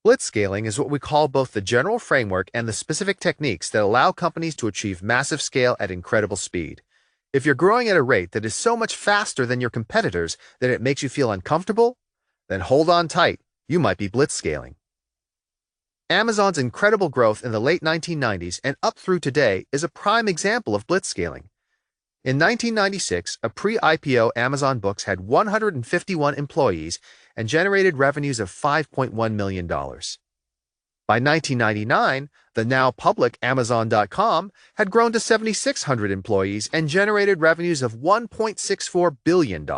Blitzscaling is what we call both the general framework and the specific techniques that allow companies to achieve massive scale at incredible speed. If you're growing at a rate that is so much faster than your competitors that it makes you feel uncomfortable, then hold on tight, you might be blitzscaling. Amazon's incredible growth in the late 1990s and up through today is a prime example of blitzscaling. In 1996, a pre-IPO Amazon Books had 151 employees and generated revenues of $5.1 million. By 1999, the now public Amazon.com had grown to 7,600 employees and generated revenues of $1.64 billion.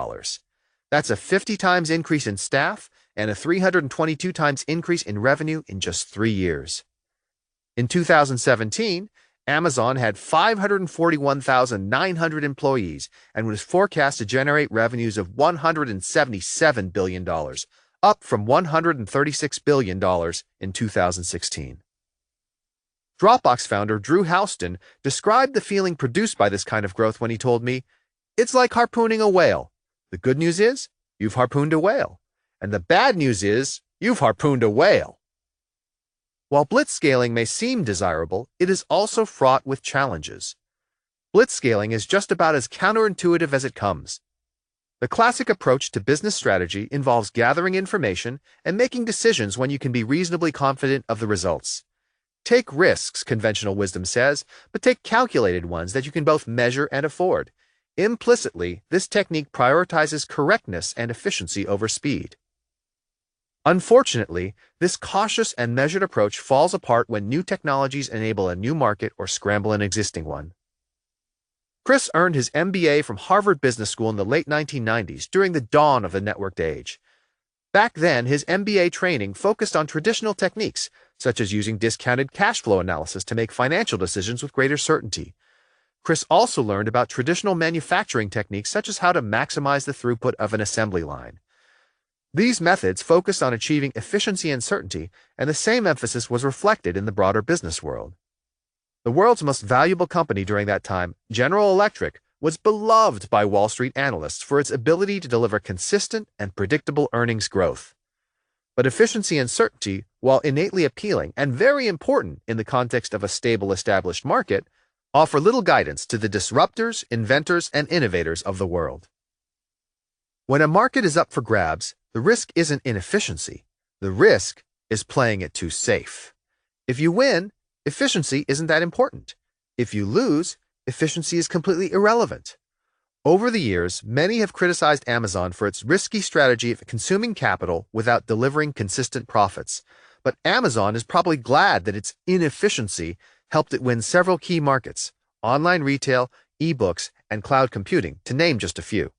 That's a 50 times increase in staff and a 322 times increase in revenue in just 3 years. In 2017, Amazon had 541,900 employees and was forecast to generate revenues of $177 billion, up from $136 billion in 2016. Dropbox founder Drew Houston described the feeling produced by this kind of growth when he told me, "It's like harpooning a whale. The good news is, you've harpooned a whale. And the bad news is, you've harpooned a whale." While blitzscaling may seem desirable, it is also fraught with challenges. Blitzscaling is just about as counterintuitive as it comes. The classic approach to business strategy involves gathering information and making decisions when you can be reasonably confident of the results. Take risks, conventional wisdom says, but take calculated ones that you can both measure and afford. Implicitly, this technique prioritizes correctness and efficiency over speed. Unfortunately, this cautious and measured approach falls apart when new technologies enable a new market or scramble an existing one. Chris earned his MBA from Harvard Business School in the late 1990s during the dawn of the networked age. Back then, his MBA training focused on traditional techniques, such as using discounted cash flow analysis to make financial decisions with greater certainty. Chris also learned about traditional manufacturing techniques such as how to maximize the throughput of an assembly line. These methods focused on achieving efficiency and certainty, and the same emphasis was reflected in the broader business world. The world's most valuable company during that time, General Electric, was beloved by Wall Street analysts for its ability to deliver consistent and predictable earnings growth. But efficiency and certainty, while innately appealing and very important in the context of a stable established market, offer little guidance to the disruptors, inventors, and innovators of the world. When a market is up for grabs, the risk isn't inefficiency. The risk is playing it too safe. If you win, efficiency isn't that important. If you lose, efficiency is completely irrelevant. Over the years, many have criticized Amazon for its risky strategy of consuming capital without delivering consistent profits. But Amazon is probably glad that its inefficiency helped it win several key markets: online retail, ebooks, and cloud computing, to name just a few.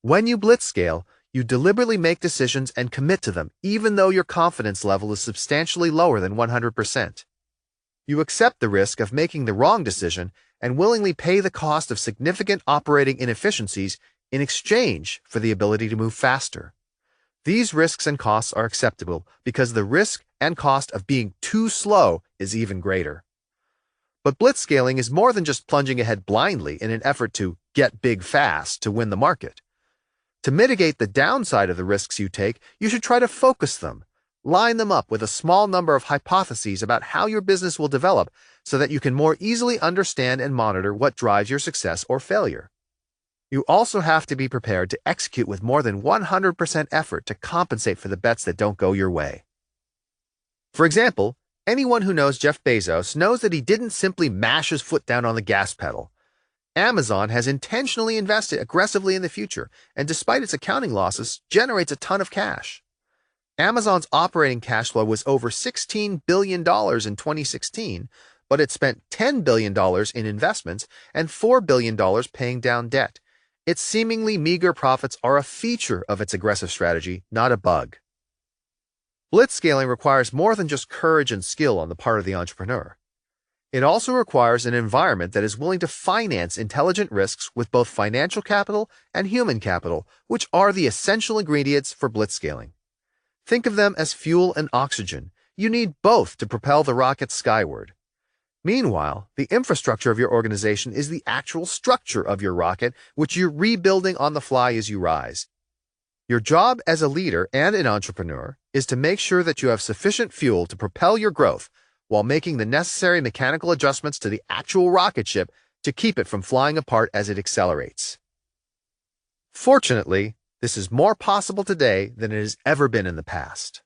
When you blitzscale, you deliberately make decisions and commit to them, even though your confidence level is substantially lower than 100%. You accept the risk of making the wrong decision and willingly pay the cost of significant operating inefficiencies in exchange for the ability to move faster. These risks and costs are acceptable because the risk and cost of being too slow is even greater. But blitzscaling is more than just plunging ahead blindly in an effort to get big fast to win the market. To mitigate the downside of the risks you take, you should try to focus them. Line them up with a small number of hypotheses about how your business will develop so that you can more easily understand and monitor what drives your success or failure. You also have to be prepared to execute with more than 100% effort to compensate for the bets that don't go your way. For example, anyone who knows Jeff Bezos knows that he didn't simply mash his foot down on the gas pedal. Amazon has intentionally invested aggressively in the future, and despite its accounting losses, generates a ton of cash. Amazon's operating cash flow was over $16 billion in 2016, but it spent $10 billion in investments and $4 billion paying down debt. Its seemingly meager profits are a feature of its aggressive strategy, not a bug. Blitzscaling requires more than just courage and skill on the part of the entrepreneur. It also requires an environment that is willing to finance intelligent risks with both financial capital and human capital, which are the essential ingredients for blitzscaling. Think of them as fuel and oxygen. You need both to propel the rocket skyward. Meanwhile, the infrastructure of your organization is the actual structure of your rocket, which you're rebuilding on the fly as you rise. Your job as a leader and an entrepreneur is to make sure that you have sufficient fuel to propel your growth while making the necessary mechanical adjustments to the actual rocket ship to keep it from flying apart as it accelerates. Fortunately, this is more possible today than it has ever been in the past.